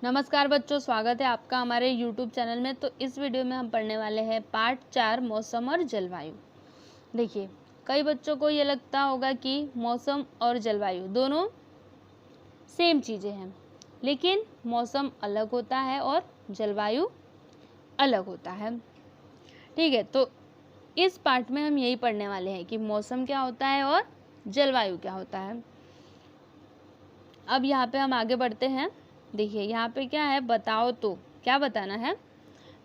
नमस्कार बच्चों, स्वागत है आपका हमारे YouTube चैनल में। तो इस वीडियो में हम पढ़ने वाले हैं पार्ट 4 मौसम और जलवायु। देखिए, कई बच्चों को ये लगता होगा कि मौसम और जलवायु दोनों सेम चीज़ें हैं, लेकिन मौसम अलग होता है और जलवायु अलग होता है। ठीक है, तो इस पार्ट में हम यही पढ़ने वाले हैं कि मौसम क्या होता है और जलवायु क्या होता है। अब यहाँ पे हम आगे बढ़ते हैं। देखिए यहाँ पे क्या है, बताओ तो क्या बताना है।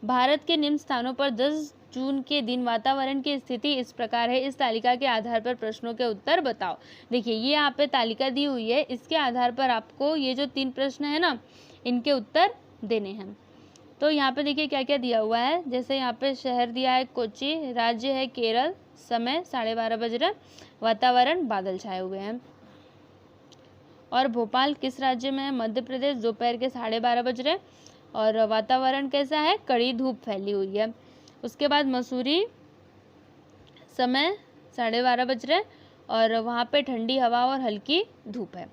भारत के निम्न स्थानों पर 10 जून के दिन वातावरण की स्थिति इस प्रकार है। इस तालिका के आधार पर प्रश्नों के उत्तर बताओ। देखिए ये यहाँ पे तालिका दी हुई है, इसके आधार पर आपको ये जो 3 प्रश्न है ना, इनके उत्तर देने हैं। तो यहाँ पे देखिए क्या क्या दिया हुआ है। जैसे यहाँ पे शहर दिया है कोच्चि, राज्य है केरल, समय 12:30 बज रहे, वातावरण बादल छाए हुए हैं। और भोपाल किस राज्य में है? मध्य प्रदेश, दोपहर के 12:30 बज रहे और वातावरण कैसा है? कड़ी धूप फैली हुई है। उसके बाद मसूरी, समय 12:30 बज रहे और वहाँ पे ठंडी हवा और हल्की धूप है।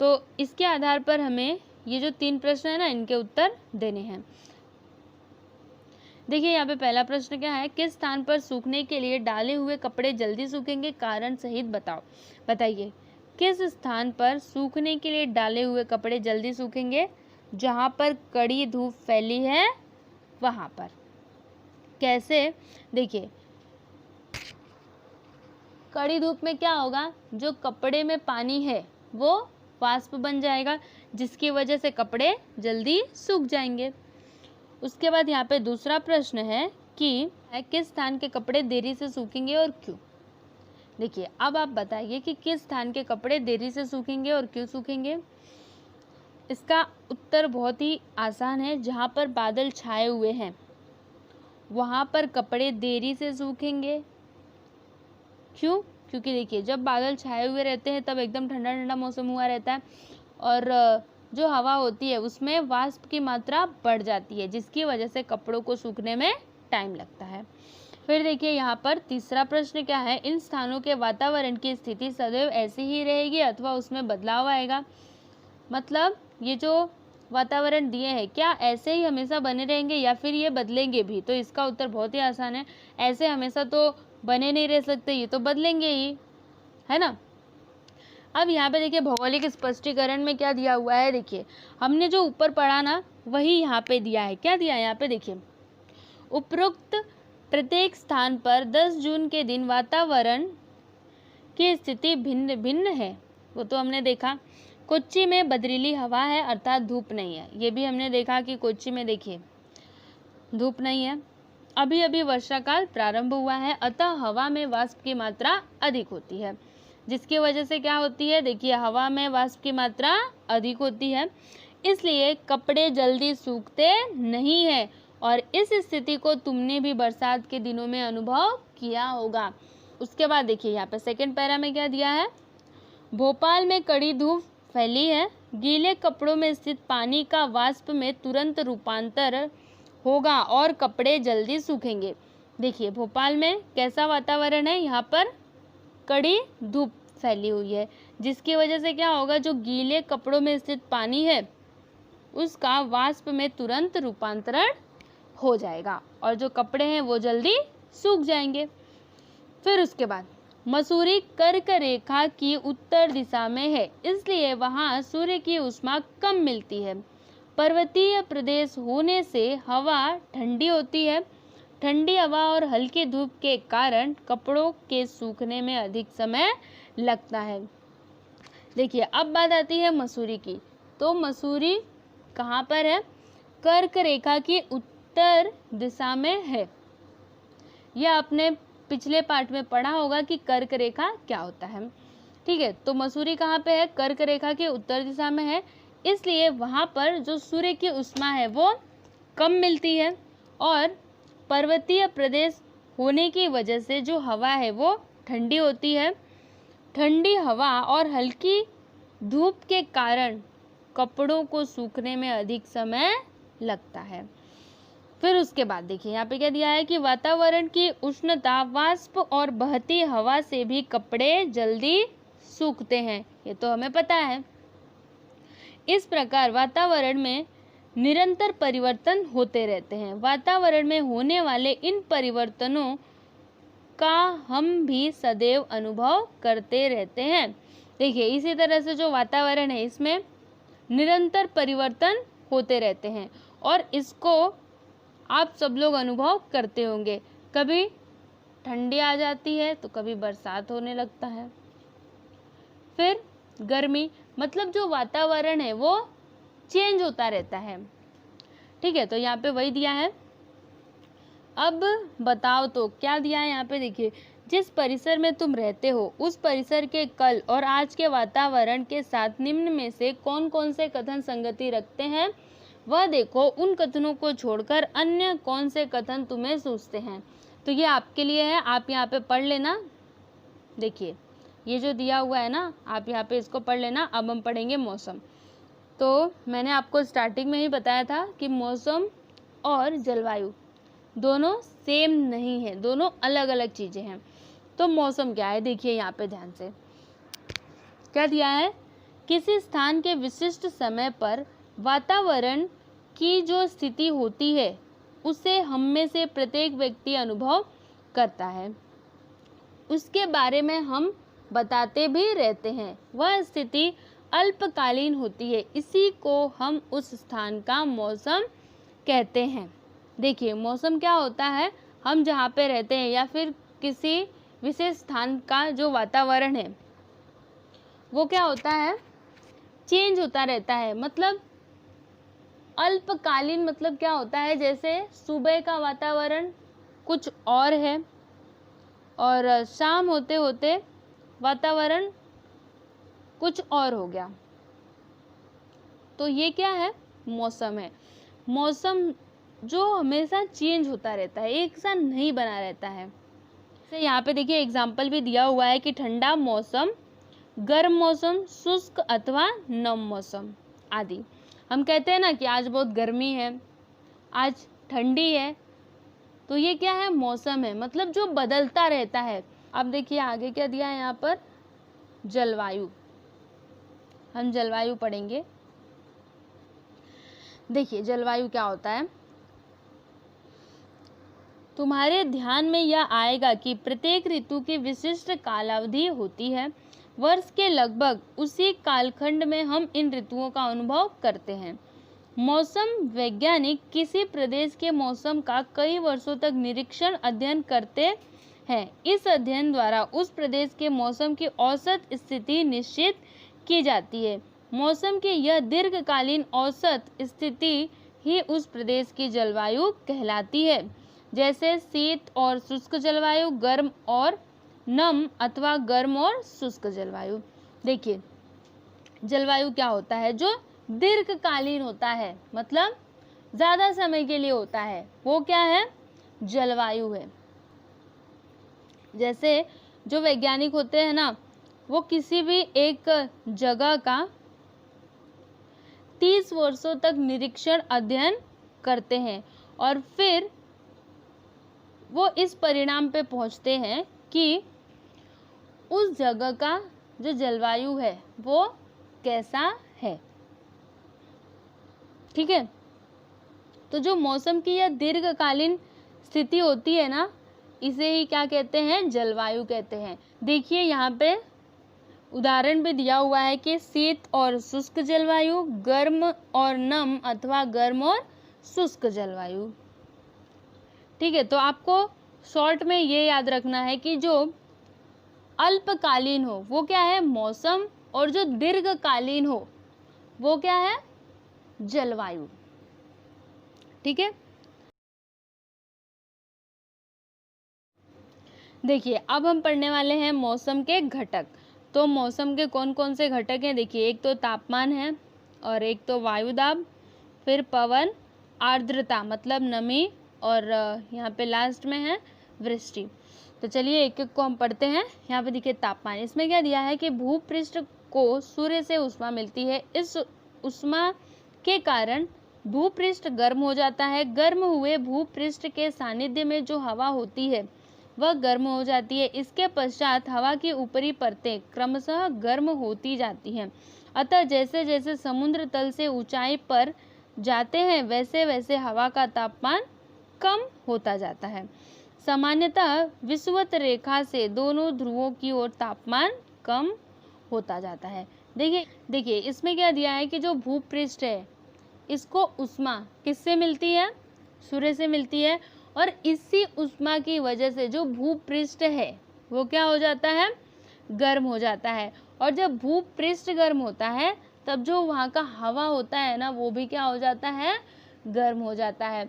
तो इसके आधार पर हमें ये जो 3 प्रश्न है ना, इनके उत्तर देने हैं। देखिए यहाँ पे पहला प्रश्न क्या है, किस स्थान पर सूखने के लिए डाले हुए कपड़े जल्दी सूखेंगे? कारण सहित बताओ। बताइए किस स्थान पर सूखने के लिए डाले हुए कपड़े जल्दी सूखेंगे? जहाँ पर कड़ी धूप फैली है वहाँ पर। कैसे? देखिए कड़ी धूप में क्या होगा, जो कपड़े में पानी है वो वाष्प बन जाएगा, जिसकी वजह से कपड़े जल्दी सूख जाएंगे। उसके बाद यहाँ पे दूसरा प्रश्न है कि किस स्थान के कपड़े देरी से सूखेंगे और क्यों? देखिए अब आप बताइए कि किस स्थान के कपड़े देरी से सूखेंगे और क्यों सूखेंगे। इसका उत्तर बहुत ही आसान है। जहाँ पर बादल छाए हुए हैं वहाँ पर कपड़े देरी से सूखेंगे। क्यों? क्योंकि देखिए जब बादल छाए हुए रहते हैं तब एकदम ठंडा ठंडा मौसम हुआ रहता है और जो हवा होती है उसमें वाष्प की मात्रा बढ़ जाती है, जिसकी वजह से कपड़ों को सूखने में टाइम लगता है। फिर देखिए यहाँ पर तीसरा प्रश्न क्या है, इन स्थानों के वातावरण की स्थिति सदैव ऐसी ही रहेगी अथवा उसमें बदलाव आएगा? मतलब ये जो वातावरण दिए हैं क्या ऐसे ही हमेशा बने रहेंगे या फिर ये बदलेंगे भी? तो इसका उत्तर बहुत ही आसान है, ऐसे हमेशा तो बने नहीं रह सकते, ये तो बदलेंगे ही, है ना। अब यहाँ पे देखिए भौगोलिक स्पष्टीकरण में क्या दिया हुआ है। देखिए हमने जो ऊपर पढ़ा ना वही यहाँ पे दिया है। क्या दिया है यहाँ पे? देखिए उपरोक्त प्रत्येक स्थान पर 10 जून के दिन वातावरण की स्थिति भिन्न भिन्न है। वो तो हमने देखा। कोच्चि में बदरीली हवा है अर्थात धूप नहीं है। ये भी हमने देखा कि कोच्चि में देखिए धूप नहीं है। अभी अभी वर्षा काल प्रारंभ हुआ है, अतः हवा में वाष्प की मात्रा अधिक होती है, जिसकी वजह से क्या होती है? देखिए हवा में वाष्प की मात्रा अधिक होती है, इसलिए कपड़े जल्दी सूखते नहीं हैं। और इस स्थिति को तुमने भी बरसात के दिनों में अनुभव किया होगा। उसके बाद देखिए यहाँ पे सेकंड पैरा में क्या दिया है, भोपाल में कड़ी धूप फैली है, गीले कपड़ों में स्थित पानी का वाष्प में तुरंत रूपांतर होगा और कपड़े जल्दी सूखेंगे। देखिए भोपाल में कैसा वातावरण है, यहाँ पर कड़ी धूप फैली हुई है, जिसकी वजह से क्या होगा, जो गीले कपड़ों में स्थित पानी है उसका वाष्प में तुरंत रूपांतरण हो जाएगा और जो कपड़े हैं वो जल्दी सूख जाएंगे। फिर उसके बाद मसूरी कर्क रेखा की उत्तर दिशा में है, इसलिए वहां सूर्य की ऊष्मा कम मिलती है। पर्वतीय प्रदेश होने से हवा ठंडी होती है। ठंडी हवा और हल्की धूप के कारण कपड़ों के सूखने में अधिक समय लगता है। देखिए अब बात आती है मसूरी की। तो मसूरी कहाँ पर है? कर्क रेखा की उत्तर दिशा में है। यह आपने पिछले पार्ट में पढ़ा होगा कि कर्क रेखा क्या होता है। ठीक है, तो मसूरी कहाँ पे है? कर्क रेखा के उत्तर दिशा में है, इसलिए वहाँ पर जो सूर्य की ऊष्मा है वो कम मिलती है और पर्वतीय प्रदेश होने की वजह से जो हवा है वो ठंडी होती है। ठंडी हवा और हल्की धूप के कारण कपड़ों को सूखने में अधिक समय लगता है। फिर उसके बाद देखिए यहाँ पे क्या दिया है कि वातावरण की उष्णता, वाष्प और बहती हवा से भी कपड़े जल्दी सूखते हैं। ये तो हमें पता है। इस प्रकार वातावरण में निरंतर परिवर्तन होते रहते हैं। वातावरण में होने वाले इन परिवर्तनों का हम भी सदैव अनुभव करते रहते हैं। देखिए, इसी तरह से जो वातावरण है इसमें निरंतर परिवर्तन होते रहते हैं और इसको आप सब लोग अनुभव करते होंगे। कभी ठंडी आ जाती है तो कभी बरसात होने लगता है, फिर गर्मी, मतलब जो वातावरण है वो चेंज होता रहता है। ठीक है, तो यहाँ पे वही दिया है। अब बताओ तो क्या दिया है यहाँ पे, देखिए, जिस परिसर में तुम रहते हो उस परिसर के कल और आज के वातावरण के साथ निम्न में से कौन कौन से कथन संगति रखते हैं वह देखो। उन कथनों को छोड़कर अन्य कौन से कथन तुम्हें सूझते हैं। तो ये आपके लिए है, आप यहाँ पे पढ़ लेना। देखिए, ये जो दिया हुआ है ना, आप यहाँ पे इसको पढ़ लेना। अब हम पढ़ेंगे मौसम। तो मैंने आपको स्टार्टिंग में ही बताया था कि मौसम और जलवायु दोनों सेम नहीं है, दोनों अलग अलग चीज़ें हैं। तो मौसम क्या है, देखिए यहाँ पे ध्यान से क्या दिया है। किसी स्थान के विशिष्ट समय पर वातावरण की जो स्थिति होती है उसे हम में से प्रत्येक व्यक्ति अनुभव करता है, उसके बारे में हम बताते भी रहते हैं। वह स्थिति अल्पकालीन होती है, इसी को हम उस स्थान का मौसम कहते हैं। देखिए, मौसम क्या होता है, हम जहाँ पे रहते हैं या फिर किसी विशेष स्थान का जो वातावरण है वो क्या होता है, चेंज होता रहता है। मतलब अल्पकालीन मतलब क्या होता है, जैसे सुबह का वातावरण कुछ और है और शाम होते होते वातावरण कुछ और हो गया। तो ये क्या है, मौसम है। मौसम जो हमेशा चेंज होता रहता है, एक सा नहीं बना रहता है। जैसे यहाँ पे देखिए एग्जाम्पल भी दिया हुआ है कि ठंडा मौसम, गर्म मौसम, शुष्क अथवा नम मौसम आदि। हम कहते हैं ना कि आज बहुत गर्मी है, आज ठंडी है, तो ये क्या है, मौसम है, मतलब जो बदलता रहता है। अब देखिए आगे क्या दिया है यहाँ पर, जलवायु। हम जलवायु पढ़ेंगे। देखिए जलवायु क्या होता है, तुम्हारे ध्यान में यह आएगा कि प्रत्येक ऋतु की विशिष्ट कालावधि होती है। वर्ष के लगभग उसी कालखंड में हम इन ऋतुओं का अनुभव करते हैं। मौसम वैज्ञानिक किसी प्रदेश के मौसम का कई वर्षों तक निरीक्षण अध्ययन करते हैं। इस अध्ययन द्वारा उस प्रदेश के मौसम की औसत स्थिति निश्चित की जाती है। मौसम की यह दीर्घकालीन औसत स्थिति ही उस प्रदेश की जलवायु कहलाती है। जैसे शीत और शुष्क जलवायु, गर्म और नम अथवा गर्म और शुष्क जलवायु। देखिए जलवायु क्या होता है, जो दीर्घकालीन होता है, मतलब ज्यादा समय के लिए होता है, वो क्या है, जलवायु है। जैसे जो वैज्ञानिक होते हैं ना, वो किसी भी एक जगह का 30 वर्षों तक निरीक्षण अध्ययन करते हैं और फिर वो इस परिणाम पे पहुंचते हैं कि उस जगह का जो जलवायु है वो कैसा है। ठीक है, तो जो मौसम की यह दीर्घकालीन स्थिति होती है ना, इसे ही क्या कहते हैं, जलवायु कहते हैं। देखिए यहाँ पे उदाहरण भी दिया हुआ है कि शीत और शुष्क जलवायु, गर्म और नम अथवा गर्म और शुष्क जलवायु। ठीक है, तो आपको शॉर्ट में ये याद रखना है कि जो अल्पकालीन हो वो क्या है, मौसम, और जो दीर्घकालीन हो वो क्या है, जलवायु। ठीक है, देखिए अब हम पढ़ने वाले हैं मौसम के घटक। तो मौसम के कौन कौन से घटक हैं, देखिए एक तो तापमान है और एक तो वायु दाब, फिर पवन, आर्द्रता मतलब नमी, और यहाँ पे लास्ट में है वृष्टि। तो चलिए एक एक को हम पढ़ते हैं। यहाँ पे देखिए तापमान, इसमें क्या दिया है कि भूपृष्ठ को सूर्य से ऊष्मा मिलती है। इस ऊष्मा के कारण भूपृष्ठ गर्म हो जाता है। गर्म हुए भूपृष्ठ के सानिध्य में जो हवा होती है वह गर्म हो जाती है। इसके पश्चात हवा की ऊपरी परतें क्रमशः गर्म होती जाती हैं अतः जैसे जैसे समुद्र तल से ऊंचाई पर जाते हैं वैसे वैसे हवा का तापमान कम होता जाता है। सामान्यतः विषुवत रेखा से दोनों ध्रुवों की ओर तापमान कम होता जाता है। देखिए इसमें क्या दिया है कि जो भूपृष्ठ है इसको उष्मा किससे मिलती है? सूर्य से मिलती है, और इसी उष्मा की वजह से जो भूपृष्ठ है वो क्या हो जाता है? गर्म हो जाता है। और जब भूपृष्ठ गर्म होता है तब जो वहाँ का हवा होता है ना वो भी क्या हो जाता है? गर्म हो जाता है।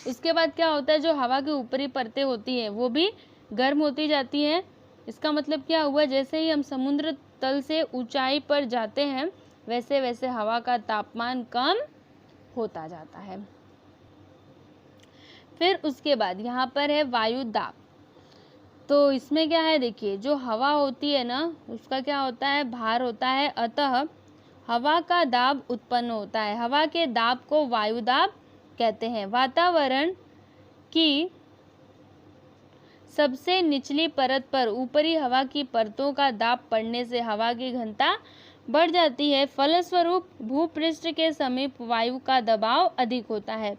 इसके बाद क्या होता है? जो हवा की ऊपरी परतें होती हैं वो भी गर्म होती जाती हैं। इसका मतलब क्या हुआ? जैसे ही हम समुद्र तल से ऊंचाई पर जाते हैं वैसे वैसे हवा का तापमान कम होता जाता है। फिर उसके बाद यहाँ पर है वायु दाब। तो इसमें क्या है? देखिए जो हवा होती है ना उसका क्या होता है? भार होता है, अतः हवा का दाब उत्पन्न होता है। हवा के दाब को वायु दाब कहते हैं। वातावरण की सबसे निचली परत पर ऊपरी हवा की परतों का दाब पड़ने से हवा की घनता बढ़ जाती है। फलस्वरूप भूपृष्ठ के समीप वायु का दबाव अधिक होता है,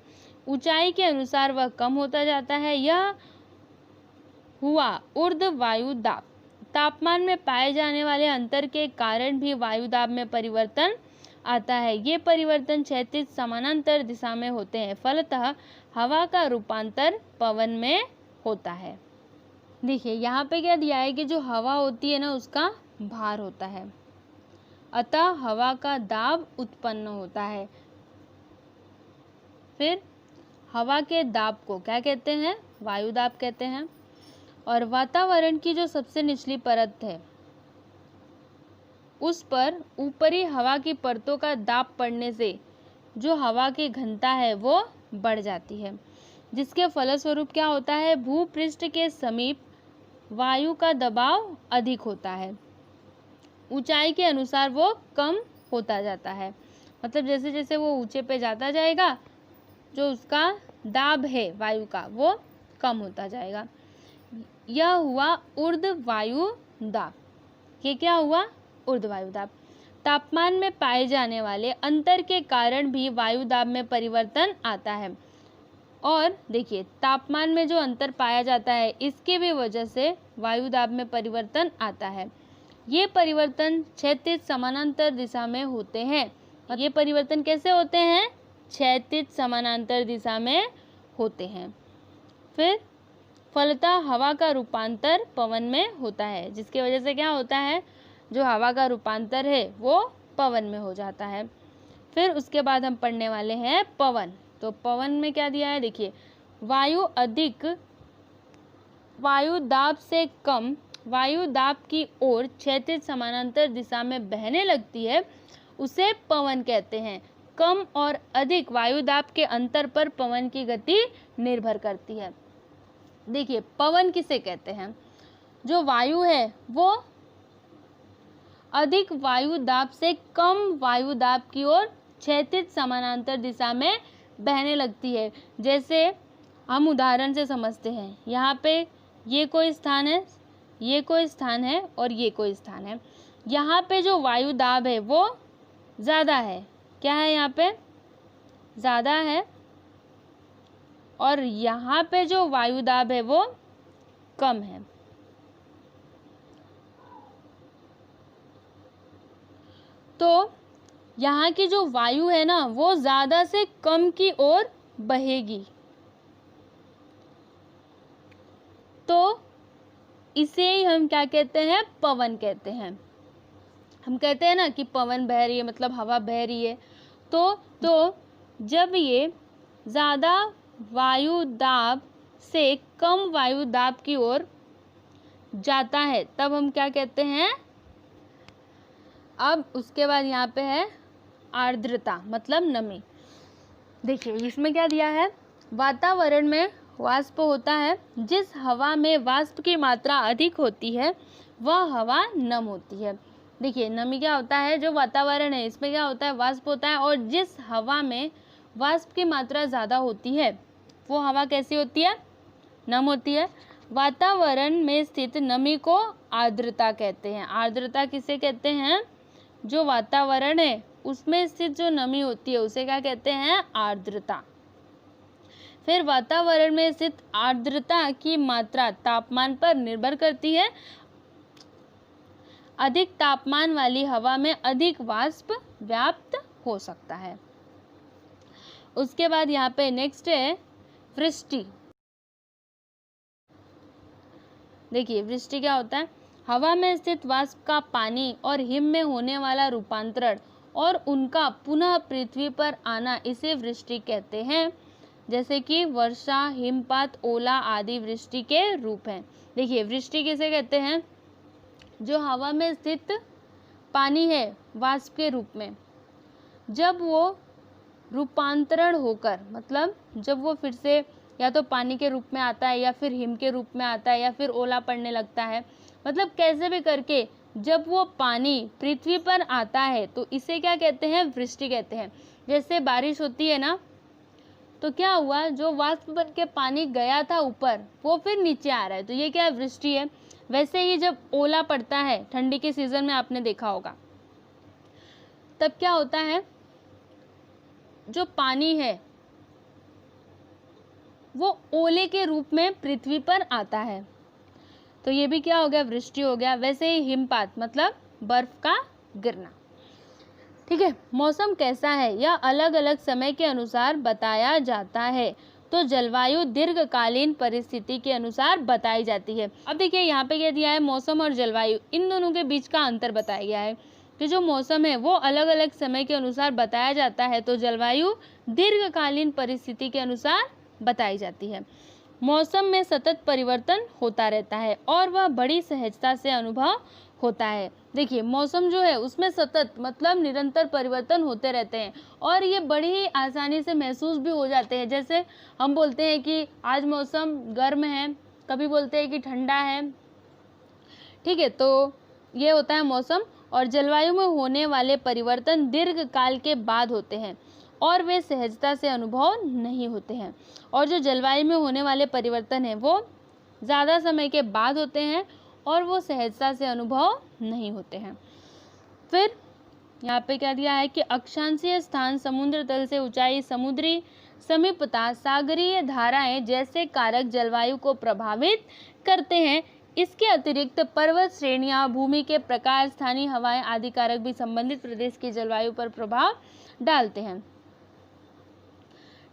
ऊंचाई के अनुसार वह कम होता जाता है। यह हुआ ऊर्ध्व वायु दाब। तापमान में पाए जाने वाले अंतर के कारण भी वायु दाब में परिवर्तन आता है। ये परिवर्तन क्षैतिज समानांतर दिशा में होते हैं, फलतः हवा का रूपांतर पवन में होता है। देखिए यहाँ पे क्या दिया है कि जो हवा होती है ना उसका भार होता है, अतः हवा का दाब उत्पन्न होता है। फिर हवा के दाब को क्या कहते हैं? वायु दाब कहते हैं। और वातावरण की जो सबसे निचली परत है उस पर ऊपरी हवा की परतों का दाब पड़ने से जो हवा की घनता है वो बढ़ जाती है, जिसके फलस्वरूप क्या होता है? भूपृष्ठ के समीप वायु का दबाव अधिक होता है, ऊंचाई के अनुसार वो कम होता जाता है। मतलब जैसे जैसे वो ऊंचे पे जाता जाएगा जो उसका दाब है वायु का वो कम होता जाएगा। यह हुआ ऊर्ध्व वायु दाब। ये क्या हुआ? ऊर्ध्व वायु दाब। तापमान में पाए जाने वाले अंतर के कारण भी वायु दाब में परिवर्तन आता है। और देखिए तापमान में जो अंतर पाया जाता है इसके भी वजह से वायु दाब में परिवर्तन आता है। ये परिवर्तन क्षैतिज समानांतर दिशा में होते हैं। ये परिवर्तन कैसे होते हैं? क्षैतिज समानांतर दिशा में होते हैं। फिर फलतः हवा का रूपांतर पवन में होता है, जिसकी वजह से क्या होता है? जो हवा का रूपांतर है वो पवन में हो जाता है। फिर उसके बाद हम पढ़ने वाले हैं पवन। तो पवन में क्या दिया है? देखिए वायु अधिक वायु दाब से कम वायु दाब की ओर क्षैतिज समानांतर दिशा में बहने लगती है उसे पवन कहते हैं। कम और अधिक वायु दाब के अंतर पर पवन की गति निर्भर करती है। देखिए पवन किसे कहते हैं? जो वायु है वो अधिक वायु दाब से कम वायु दाब की ओर क्षैतिज समानांतर दिशा में बहने लगती है। जैसे हम उदाहरण से समझते हैं, यहाँ पे ये कोई स्थान है, ये कोई स्थान है और ये कोई स्थान है। यहाँ पे जो वायु दाब है वो ज़्यादा है। क्या है? यहाँ पे ज़्यादा है। और यहाँ पे जो वायु दाब है वो कम है। तो यहाँ की जो वायु है ना वो ज़्यादा से कम की ओर बहेगी, तो इसे ही हम क्या कहते हैं? पवन कहते हैं। हम कहते हैं ना कि पवन बह रही है, मतलब हवा बह रही है। तो जब ये ज़्यादा वायु दाब से कम वायु दाब की ओर जाता है तब हम क्या कहते हैं? अब उसके बाद यहाँ पे है आर्द्रता, मतलब नमी। देखिए इसमें क्या दिया है? वातावरण में वाष्प होता है। जिस हवा में वाष्प की मात्रा अधिक होती है वह हवा नम होती है। देखिए नमी क्या होता है? जो वातावरण है इसमें क्या होता है? वाष्प होता है। और जिस हवा में वाष्प की मात्रा ज़्यादा होती है वो हवा कैसी होती है? नम होती है। वातावरण में स्थित नमी को आर्द्रता कहते हैं। आर्द्रता किसे कहते हैं? जो वातावरण है उसमें स्थित जो नमी होती है उसे क्या कहते हैं? आर्द्रता। फिर वातावरण में स्थित आर्द्रता की मात्रा तापमान पर निर्भर करती है। अधिक तापमान वाली हवा में अधिक वाष्प व्याप्त हो सकता है। उसके बाद यहाँ पे नेक्स्ट है वृष्टि। देखिए वृष्टि क्या होता है? हवा में स्थित वाष्प का पानी और हिम में होने वाला रूपांतरण और उनका पुनः पृथ्वी पर आना, इसे वृष्टि कहते हैं। जैसे कि वर्षा, हिमपात, ओला आदि वृष्टि के रूप हैं। देखिए वृष्टि किसे कहते हैं? जो हवा में स्थित पानी है वाष्प के रूप में, जब वो रूपांतरण होकर, मतलब जब वो फिर से या तो पानी के रूप में आता है या फिर हिम के रूप में आता है या फिर ओला पड़ने लगता है, मतलब कैसे भी करके जब वो पानी पृथ्वी पर आता है तो इसे क्या कहते हैं? वृष्टि कहते हैं। जैसे बारिश होती है ना, तो क्या हुआ? जो वाष्प बन के पानी गया था ऊपर वो फिर नीचे आ रहा है, तो ये क्या है? वृष्टि है। वैसे ही जब ओला पड़ता है ठंडी के सीजन में, आपने देखा होगा, तब क्या होता है? जो पानी है वो ओले के रूप में पृथ्वी पर आता है, तो ये भी क्या हो गया? वृष्टि हो गया। वैसे ही हिमपात मतलब बर्फ का गिरना। ठीक है। मौसम कैसा है यह अलग अलग समय के अनुसार बताया जाता है, तो जलवायु दीर्घकालीन परिस्थिति के अनुसार बताई जाती है। अब देखिए यहाँ पे क्या दिया है? मौसम और जलवायु, इन दोनों के बीच का अंतर बताया गया है कि जो मौसम है वो अलग अलग समय के अनुसार बताया जाता है, तो जलवायु दीर्घकालीन परिस्थिति के अनुसार बताई जाती है। मौसम में सतत परिवर्तन होता रहता है और वह बड़ी सहजता से अनुभव होता है। देखिए मौसम जो है उसमें सतत मतलब निरंतर परिवर्तन होते रहते हैं और ये बड़ी ही आसानी से महसूस भी हो जाते हैं। जैसे हम बोलते हैं कि आज मौसम गर्म है, कभी बोलते हैं कि ठंडा है। ठीक है, तो ये होता है मौसम। और जलवायु में होने वाले परिवर्तन दीर्घ काल के बाद होते हैं और वे सहजता से अनुभव नहीं होते हैं। और जो जलवायु में होने वाले परिवर्तन है वो ज़्यादा समय के बाद होते हैं और वो सहजता से अनुभव नहीं होते हैं। फिर यहाँ पे क्या दिया है कि अक्षांशीय स्थान, समुद्र तल से ऊंचाई, समुद्री समीपता, सागरीय धाराएं जैसे कारक जलवायु को प्रभावित करते हैं। इसके अतिरिक्त पर्वत श्रेणियां, भूमि के प्रकार, स्थानीय हवाएं आदि कारक भी संबंधित प्रदेश की जलवायु पर प्रभाव डालते हैं।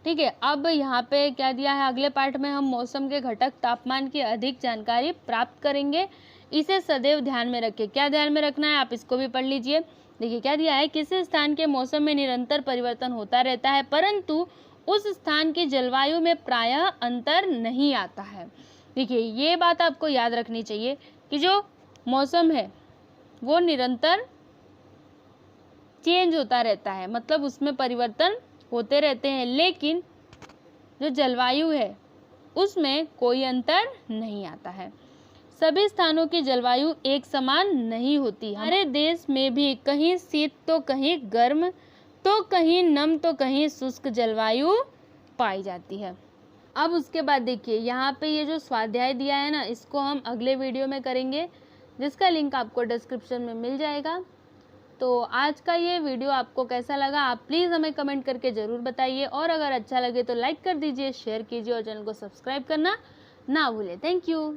ठीक है, अब यहाँ पे क्या दिया है? अगले पार्ट में हम मौसम के घटक तापमान की अधिक जानकारी प्राप्त करेंगे। इसे सदैव ध्यान में रखें। क्या ध्यान में रखना है? आप इसको भी पढ़ लीजिए। देखिए क्या दिया है? किसी स्थान के मौसम में निरंतर परिवर्तन होता रहता है, परंतु उस स्थान की जलवायु में प्रायः अंतर नहीं आता है। देखिए ये बात आपको याद रखनी चाहिए कि जो मौसम है वो निरंतर चेंज होता रहता है, मतलब उसमें परिवर्तन होते रहते हैं, लेकिन जो जलवायु है उसमें कोई अंतर नहीं आता है। सभी स्थानों की जलवायु एक समान नहीं होती। हमारे देश में भी कहीं शीत तो कहीं गर्म, तो कहीं नम, तो कहीं शुष्क जलवायु पाई जाती है। अब उसके बाद देखिए यहाँ पे ये जो स्वाध्याय दिया है ना, इसको हम अगले वीडियो में करेंगे, जिसका लिंक आपको डिस्क्रिप्शन में मिल जाएगा। तो आज का ये वीडियो आपको कैसा लगा आप प्लीज़ हमें कमेंट करके ज़रूर बताइए, और अगर अच्छा लगे तो लाइक कर दीजिए, शेयर कीजिए और चैनल को सब्सक्राइब करना ना भूलें। Thank you.